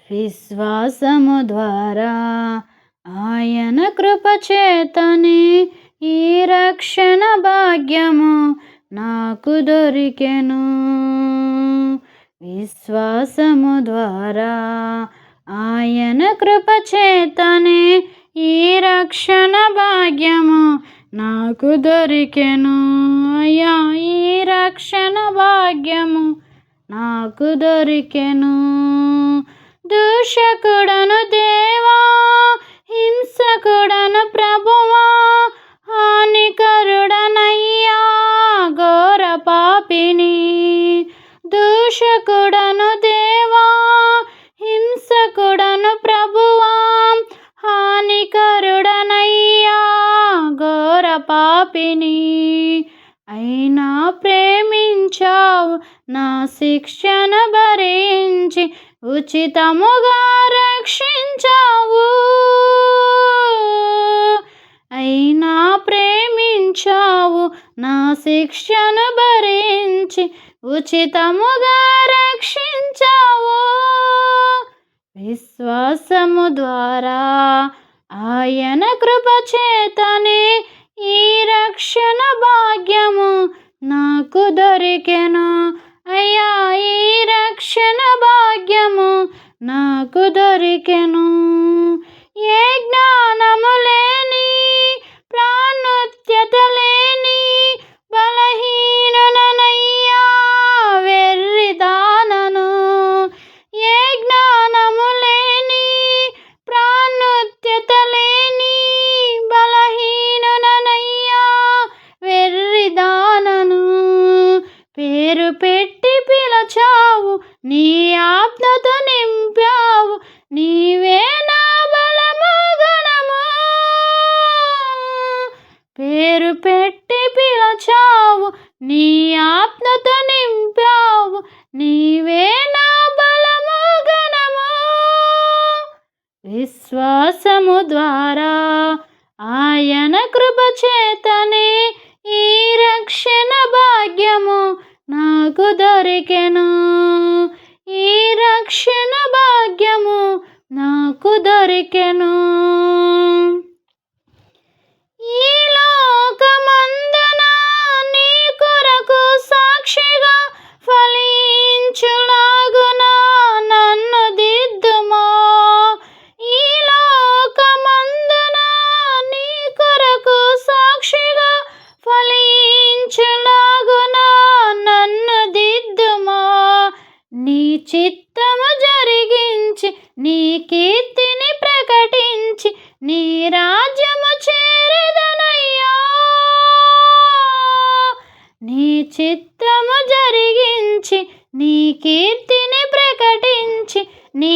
విశ్వాసము ద్వారా ఆయన కృప చేతనే ఈ రక్షణ భాగ్యము నాకు దొరికెను. విశ్వాసము ద్వారా ఆయన కృప చేతనే ఈ రక్షణ భాగ్యము నాకు దొరికెను. అయ్యా, ఈ రక్షణ భాగ్యము నాకు దొరికెను. దూషకుడను దేవా, హింసకుడను ప్రభువా, హానికరుడనయ్యా ఘోర పాపిని. దూషకుడను దేవా, హింసకుడను ప్రభువా, హానికరుడనయ్యా ఘోర పాపిని. అయినా ప్రేమించావు, నా శిక్షను భరించి ఉచితముగా రక్షించావు. అయినా ప్రేమించావు, నా శిక్షను భరించి ఉచితముగా రక్షించావు. విశ్వాసము ద్వారా ఆయన కృప చేతనే ఈ రక్షణ భాగ్యము నాకు దొరికెను. అయ్యా, ఈ రక్షణ భాగ్యము నాకు దొరికెను. ఏ జ్ఞానము లేని, ప్రాణుత్యత లేని బలహీనుననయ్యా వెర్రిదానను. ఏ జ్ఞానము లేని, ప్రాణుత్యత లేని బలహీనుననయ్యా వెర్రిదానను. పేరు పెట్టి పిలచావు, నీ ఆజ్ఞతో నింపావు, నీవే నా బలము గణము. పేరు పెట్టి పిలచావు, నీ ఆజ్ఞతో నింపావు, నీవే నా బలము గణము. విశ్వాసము ద్వారా ఆయన కృప చేతనే ఈ రక్షణ భాగ్యము నాకు దొరికెను. ఈ రక్షణ భాగ్యము నాకు దొరికెను. ఈ లోకమందున నీ కొరకు సాక్షిగా ఫలించులాగున నన్ను దిద్దుమా. ఈ లోకమందున నీ కొరకు సాక్షిగా ఫలించులాగున నన్ను దిద్దుమా. నీ చిత్తము జరిగించి, నీ కీర్తిని ప్రకటించి, నీ రాజ్యము చేరెదనయ్యా. నీ చిత్తము జరిగించి, నీ కీర్తిని ప్రకటించి, నీ